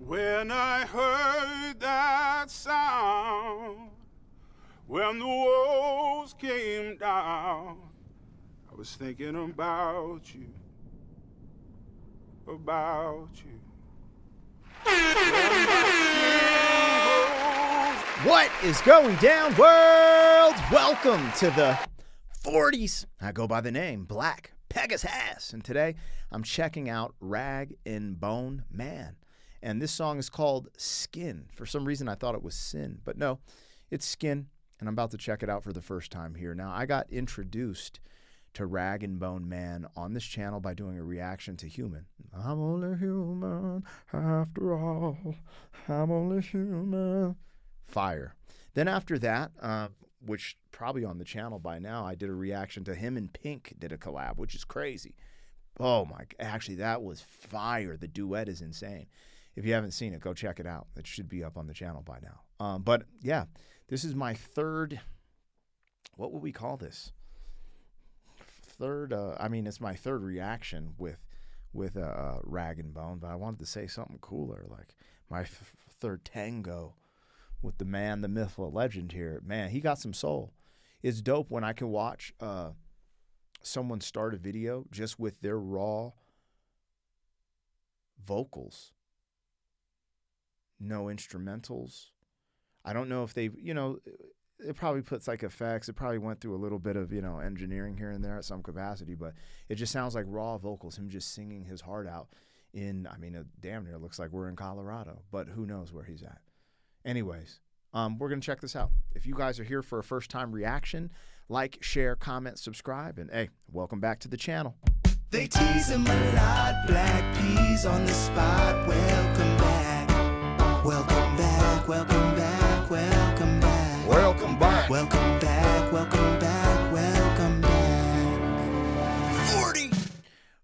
When I heard that sound, when the walls came down, I was thinking about you, about you. What is going down, world? Welcome to the 40s. I go by the name Black Pegasus, and today I'm checking out Rag and Bone Man. And this song is called Skin. For some reason, I thought it was Sin, but no, it's Skin, and I'm about to check it out for the first time here. Now, I got introduced to Rag and Bone Man on this channel by doing a reaction to Human. I'm only human after all. I'm only human. Fire. Then after that, which probably on the channel by now, I did a reaction to him and Pink did a collab, which is crazy. Oh my, actually that was fire. The duet is insane. If you haven't seen it, go check it out. It should be up on the channel by now. But yeah, this is my third, what would we call this? It's my third reaction with Rag and Bone, but I wanted to say something cooler, like my third tango with the man, the myth, the legend here. Man, he got some soul. It's dope when I can watch someone start a video just with their raw vocals. No instrumentals. I don't know if they, it probably puts like effects. It probably went through a little bit of, engineering here and there at some capacity, but it just sounds like raw vocals, him just singing his heart out it damn near looks like we're in Colorado, but who knows where he's at. Anyways, we're going to check this out. If you guys are here for a first-time reaction, like, share, comment, subscribe, and hey, welcome back to the channel. They tease him a lot, black peas on the spot. Welcome back. Welcome back, welcome back, welcome back. Welcome back. Welcome back, welcome back, welcome back. 40!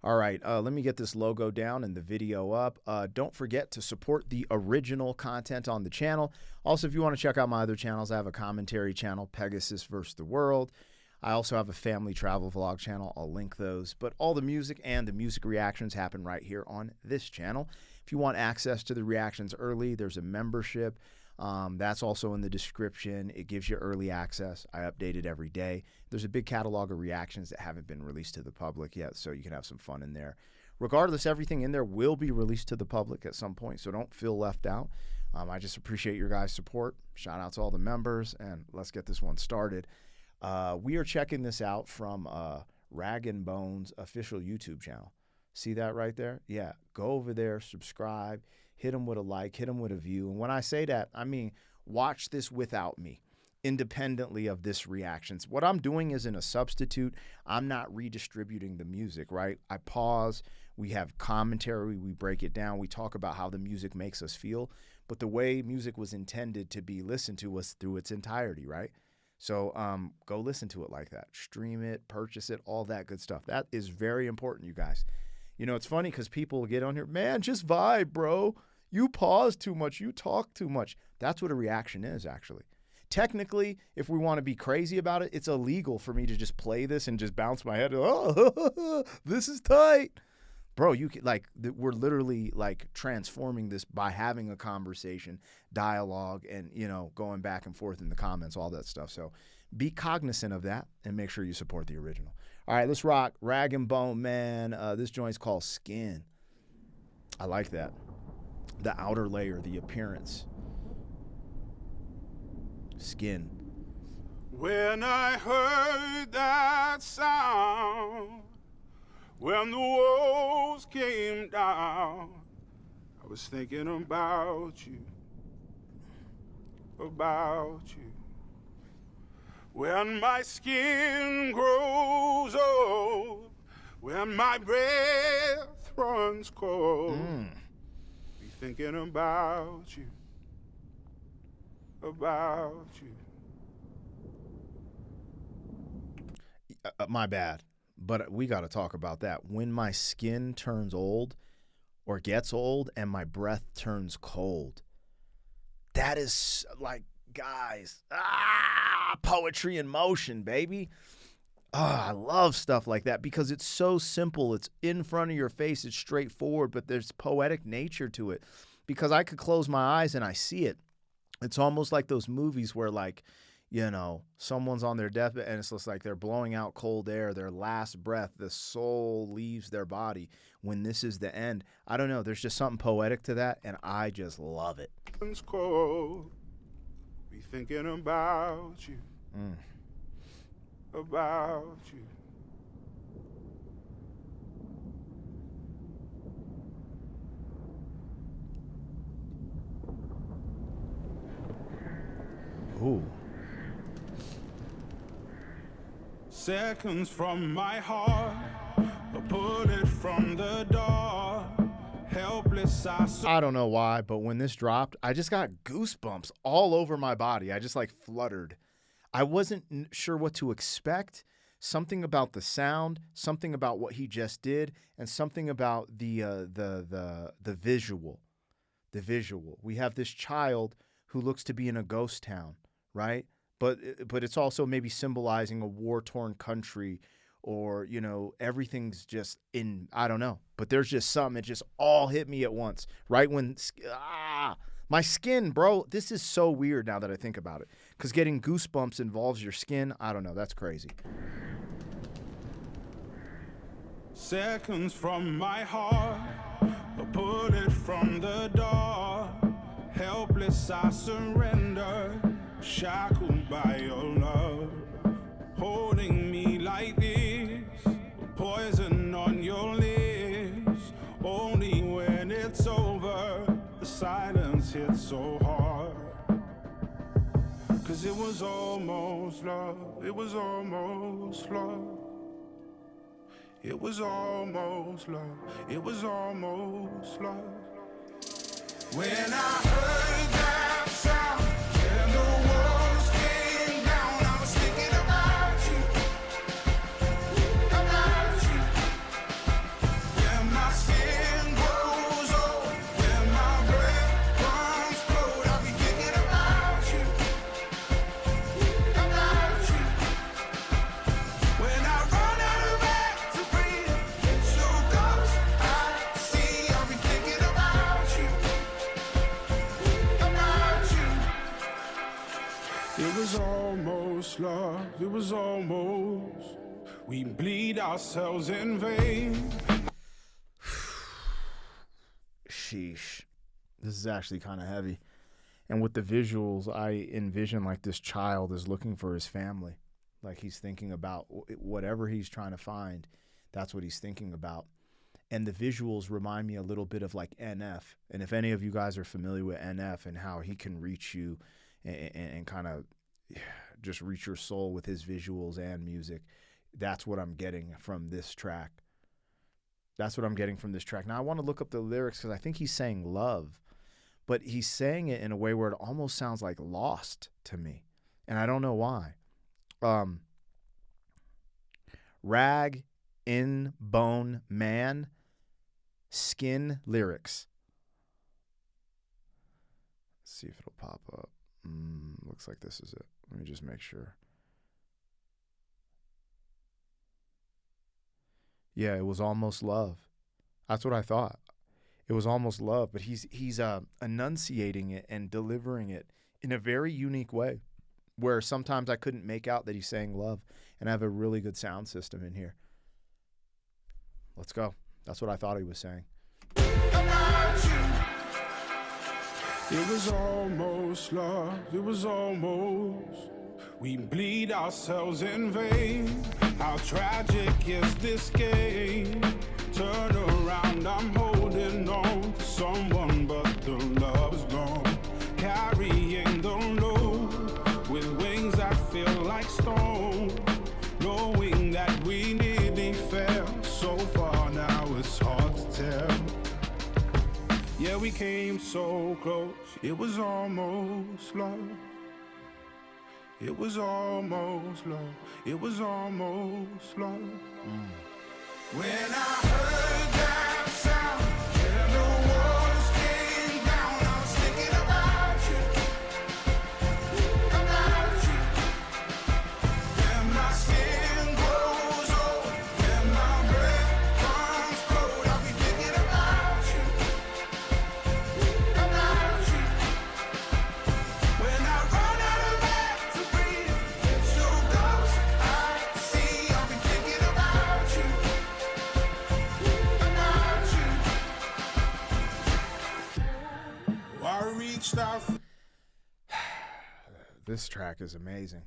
All right, let me get this logo down and the video up. Don't forget to support the original content on the channel. Also, if you want to check out my other channels, I have a commentary channel, Pegasus vs. the World. I also have a family travel vlog channel. I'll link those. But all the music and the music reactions happen right here on this channel. If you want access to the reactions early, there's a membership. That's also in the description. It gives you early access. I update it every day. There's a big catalog of reactions that haven't been released to the public yet, so you can have some fun in there. Regardless, everything in there will be released to the public at some point, so don't feel left out. I just appreciate your guys' support. Shout out to all the members, and let's get this one started. We are checking this out from Rag and Bone's official YouTube channel. See that right there? Yeah, go over there, subscribe, hit them with a like, hit them with a view. And when I say that, I mean watch this without me, independently of this reactions. What I'm doing isn't a substitute. I'm not redistributing the music, right? I pause, we have commentary, we break it down, we talk about how the music makes us feel. But the way music was intended to be listened to was through its entirety, right? So go listen to it like that. Stream it, purchase it, all that good stuff. That is very important, you guys. It's funny because people get on here, man, just vibe, bro. You pause too much. You talk too much. That's what a reaction is, actually. Technically, if we want to be crazy about it, it's illegal for me to just play this and just bounce my head. Oh, this is tight. Bro, you can, we're literally transforming this by having a conversation, dialogue, and, going back and forth in the comments, all that stuff. So be cognizant of that and make sure you support the original. All right, let's rock Rag and Bone Man. This joint's called Skin. I like that. The outer layer, the appearance. Skin. When I heard that sound, when the walls came down, I was thinking about you, about you. When my skin grows old, when my breath runs cold, be thinking about you, about you. My bad, but we got to talk about that. When my skin turns old or gets old and my breath turns cold, that is like, guys, poetry in motion, baby. I love stuff like that because it's so simple. It's in front of your face. It's straightforward, but there's poetic nature to it. because I could close my eyes and I see it. It's almost like those movies where, like, you know, someone's on their deathbed and it's just like they're blowing out cold air, their last breath, the soul leaves their body when this is the end. I don't know. There's just something poetic to that, and I just love it. It's cold. Be thinking about you. About you. Ooh. Seconds from my heart, a bullet from the door. Helpless, I don't know why, but when this dropped, I just got goosebumps all over my body. I just like fluttered. I wasn't sure what to expect. Something about the sound, something about what he just did, and something about the visual. The visual. We have this child who looks to be in a ghost town, right? But it's also maybe symbolizing a war-torn country, or, you know, everything's just in, I don't know. But there's just something, it just all hit me at once, right when, my skin, bro. This is so weird now that I think about it, because getting goosebumps involves your skin. I don't know, that's crazy. seconds from my heart, a bullet from the door. Helpless, I surrender, shackled by your love, holding me like this, poison on your lips. Only when it's over, the silence hits so hard. 'Cause it was almost love, it was almost love. It was almost love, it was almost love. When I heard that sound and the walls came down, I was thinking about you, about you. When my skin grows old, when my breath runs cold, I'll be thinking about you, about you. When I run out of air to breathe, it's your ghost I see, I'll be thinking about you. It was almost love, it was almost. We bleed ourselves in vain. Sheesh. This is actually kind of heavy. And with the visuals, I envision like this child is looking for his family. Like he's thinking about whatever he's trying to find. That's what he's thinking about. And the visuals remind me a little bit of like NF. And if any of you guys are familiar with NF and how he can reach you and kind of just reach your soul with his visuals and music, that's what I'm getting from this track. That's what I'm getting from this track. Now, I want to look up the lyrics because I think he's saying love, but he's saying it in a way where it almost sounds like lost to me, and I don't know why. Rag in bone man, skin lyrics. Let's see if it'll pop up. Looks like this is it. Let me just make sure. Yeah, it was almost love. That's what I thought. It was almost love, but he's enunciating it and delivering it in a very unique way, where sometimes I couldn't make out that he's saying love, and I have a really good sound system in here. Let's go. That's what I thought he was saying. It was almost love, it was almost. We bleed ourselves in vain. How tragic is this game? Turn around, I'm holding on to someone, but the love is gone. Carrying the load with wings that feel like stone. Knowing that we nearly fell so far, now it's hard to tell. Yeah, we came so close, it was almost love. It was almost love, it was almost love. When I heard that sound and the walls came down, I was thinking about you, about you. When my skin grows old, when my breath comes cold, I'll be thinking about you, reached out. This track is amazing.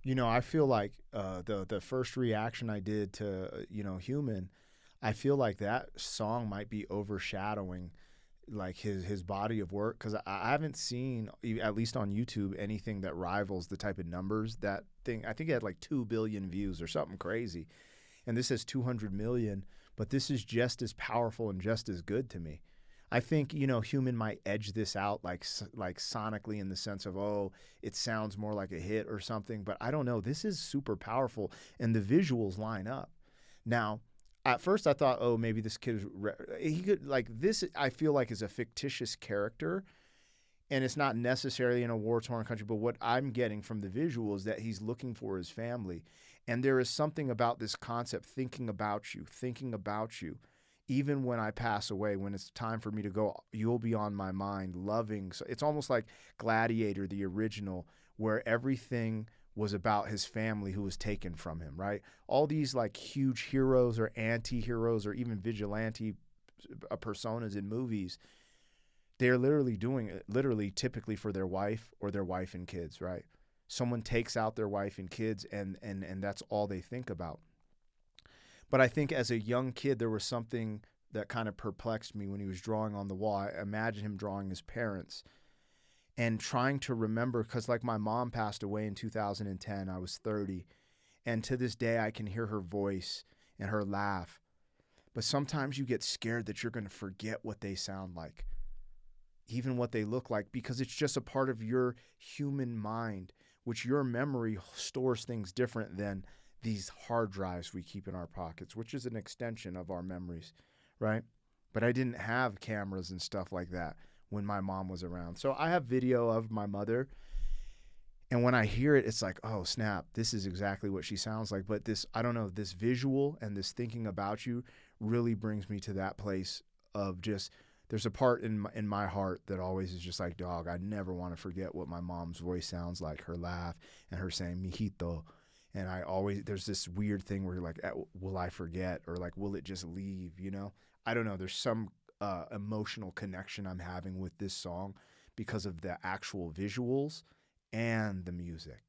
I feel like the first reaction I did to Human, I feel like that song might be overshadowing like his body of work, because I haven't seen, at least on YouTube, anything that rivals the type of numbers that thing. I think it had like 2 billion views or something crazy, and this has 200 million. But this is just as powerful and just as good to me. I think Human might edge this out like sonically, in the sense of, oh, it sounds more like a hit or something. But I don't know. This is super powerful, and the visuals line up. Now, at first I thought, oh, maybe this kid he could, like, this I feel like is a fictitious character, and it's not necessarily in a war-torn country. But what I'm getting from the visual is that he's looking for his family, and there is something about this concept, thinking about you, even when I pass away, when it's time for me to go, you'll be on my mind, loving. So it's almost like Gladiator, the original, where everything was about his family who was taken from him, right? All these like huge heroes or anti-heroes or even vigilante personas in movies, they're literally doing it, typically for their wife or their wife and kids, right? Someone takes out their wife and kids, and that's all they think about. But I think as a young kid, there was something that kind of perplexed me when he was drawing on the wall. I imagine him drawing his parents and trying to remember, because like my mom passed away in 2010, I was 30. And to this day, I can hear her voice and her laugh. But sometimes you get scared that you're going to forget what they sound like, even what they look like, because it's just a part of your human mind, which your memory stores things different than these hard drives we keep in our pockets, which is an extension of our memories, right? But I didn't have cameras and stuff like that when my mom was around. So I have video of my mother, and when I hear it, it's like, oh, snap, this is exactly what she sounds like. But this, I don't know, this visual and this thinking about you really brings me to that place of just, there's a part in my heart that always is just like, dog, I never want to forget what my mom's voice sounds like, her laugh and her saying, mijito. And there's this weird thing where you're like, will I forget? Or like, will it just leave, I don't know. There's some emotional connection I'm having with this song because of the actual visuals and the music,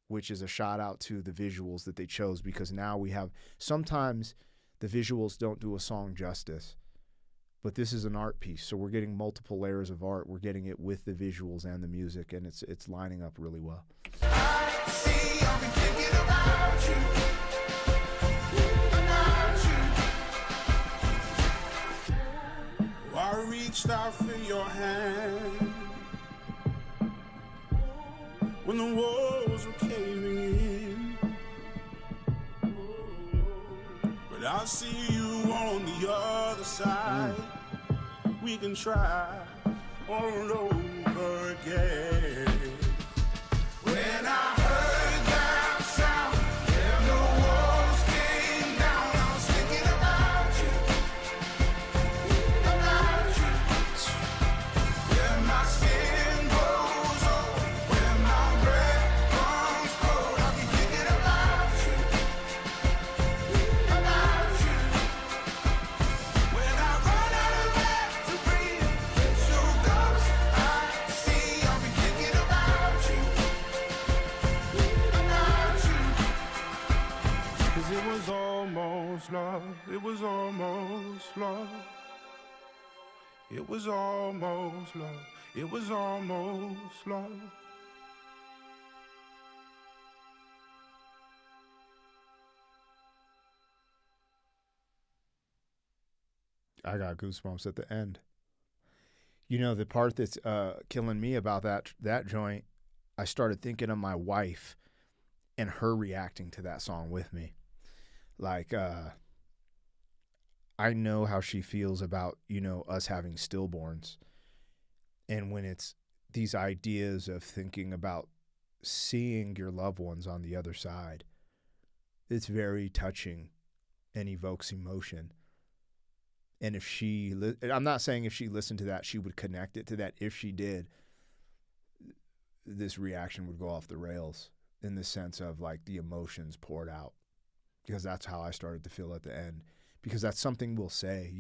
which is a shout out to the visuals that they chose, because now we have, sometimes the visuals don't do a song justice, but this is an art piece. So we're getting multiple layers of art. We're getting it with the visuals and the music, and it's lining up really well. I see, I've been thinking about you. I reached out for your hand when the walls were caving in, but I see you on the other side. We can try all over again. When I heard that sound, and the walls came down, I was thinking about you. When my skin goes old, when my breath comes cold, I'll be thinking about you. When I run out of air to breathe, so ghosts I see, I'll be thinking about you. 'Cause it was almost love, it was almost love. It was almost love, it was almost love. I got goosebumps at the end. The part that's killing me about that joint, I started thinking of my wife and her reacting to that song with me. Like, I know how she feels about, us having stillborns. And when it's these ideas of thinking about seeing your loved ones on the other side, it's very touching and evokes emotion. And if I'm not saying if she listened to that, she would connect it to that. If she did, this reaction would go off the rails in the sense of like the emotions poured out, because that's how I started to feel at the end, because that's something we'll say,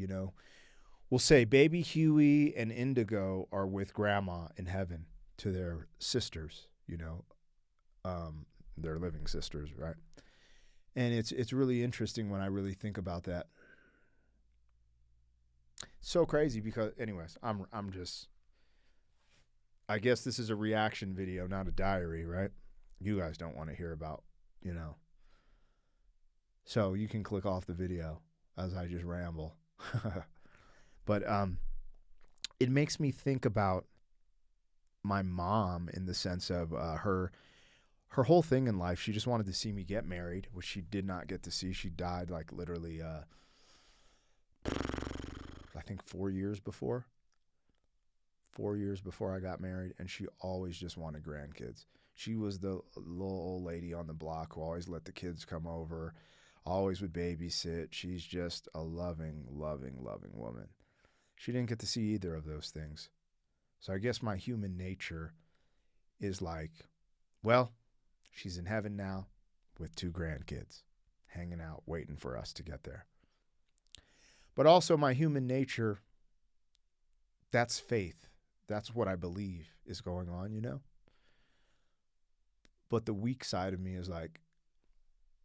We'll say baby Huey and Indigo are with grandma in heaven to their sisters, you know, their living sisters, right? And it's really interesting when I really think about that. So crazy because, anyways, I'm just, I guess this is a reaction video, not a diary, right? You guys don't want to hear about, you know. So you can click off the video as I just ramble. But it makes me think about my mom in the sense of her whole thing in life. She just wanted to see me get married, which she did not get to see. She died like literally, I think 4 years before. 4 years before I got married, and she always just wanted grandkids. She was the little old lady on the block who always let the kids come over, always would babysit. She's just a loving, loving, loving woman. She didn't get to see either of those things. So I guess my human nature is like, well, she's in heaven now with 2 grandkids hanging out, waiting for us to get there. But also my human nature, that's faith. That's what I believe is going on, you know? But the weak side of me is like,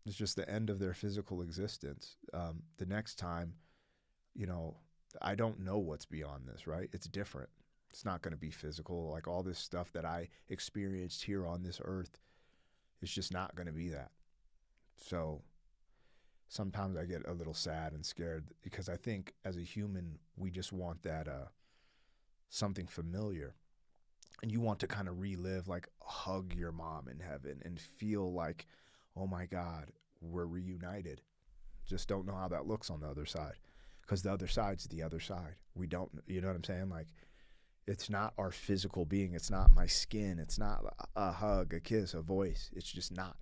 it's just the end of their physical existence. The next time, you know, I don't know what's beyond this, right? It's different. It's not going to be physical. Like all this stuff that I experienced here on this earth, it's just not going to be that. So sometimes I get a little sad and scared because I think as a human, we just want that something familiar. And you want to kind of relive, like hug your mom in heaven and feel like, oh my God, we're reunited. Just don't know how that looks on the other side. Because the other side's the other side. We don't, you know what I'm saying? Like, it's not our physical being. It's not my skin. It's not a hug, a kiss, a voice. It's just not.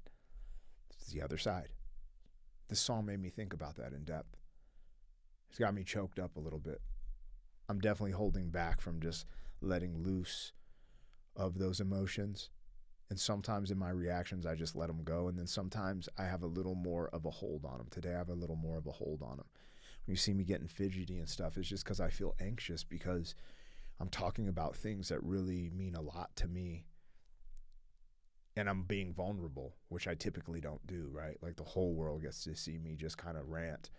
It's the other side. This song made me think about that in depth. It's got me choked up a little bit. I'm definitely holding back from just letting loose of those emotions. And sometimes in my reactions, I just let them go. And then sometimes I have a little more of a hold on them. Today, I have a little more of a hold on them. When you see me getting fidgety and stuff, it's just because I feel anxious because I'm talking about things that really mean a lot to me. And I'm being vulnerable, which I typically don't do, right? Like the whole world gets to see me just kind of rant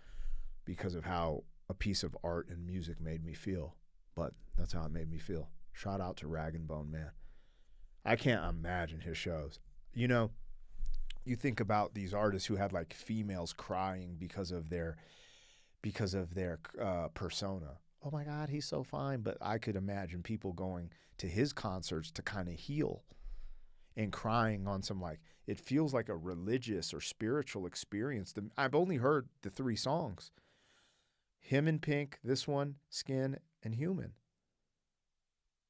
because of how a piece of art and music made me feel. But that's how it made me feel. Shout out to Rag and Bone Man. I can't imagine his shows. You know, you think about these artists who had like females crying because of their persona. Oh my God, he's so fine. But I could imagine people going to his concerts to kind of heal and crying on some, like, it feels like a religious or spiritual experience. I've only heard the 3 songs. Him and Pink, this one, Skin, and Human.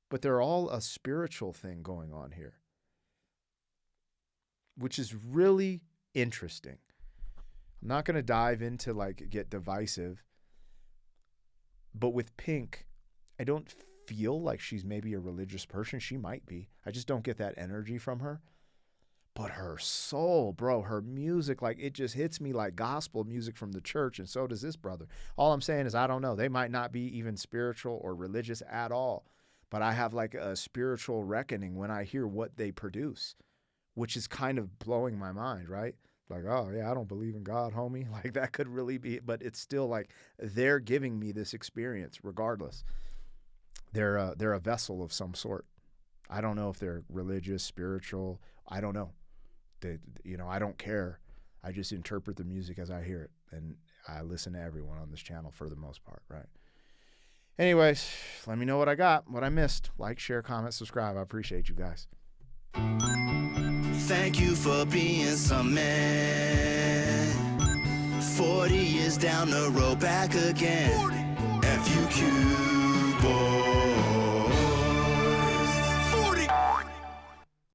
But they're all a spiritual thing going on here, which is really interesting. I'm not going to dive into like get divisive, but with Pink, I don't feel like she's maybe a religious person. She might be. I just don't get that energy from her. But her soul, bro, her music, like it just hits me like gospel music from the church, and so does this brother. All I'm saying is I don't know. They might not be even spiritual or religious at all. But I have like a spiritual reckoning when I hear what they produce, which is kind of blowing my mind, right? Like, oh yeah, I don't believe in God, homie. Like that could really be, but it's still like they're giving me this experience regardless. They're a vessel of some sort. I don't know if they're religious, spiritual. I don't know. I don't care. I just interpret the music as I hear it. And I listen to everyone on this channel for the most part, right? Anyways, let me know what I got, what I missed. Like, share, comment, subscribe. I appreciate you guys. Thank you for being some man. 40 years down the road, back again. FUQ, boy.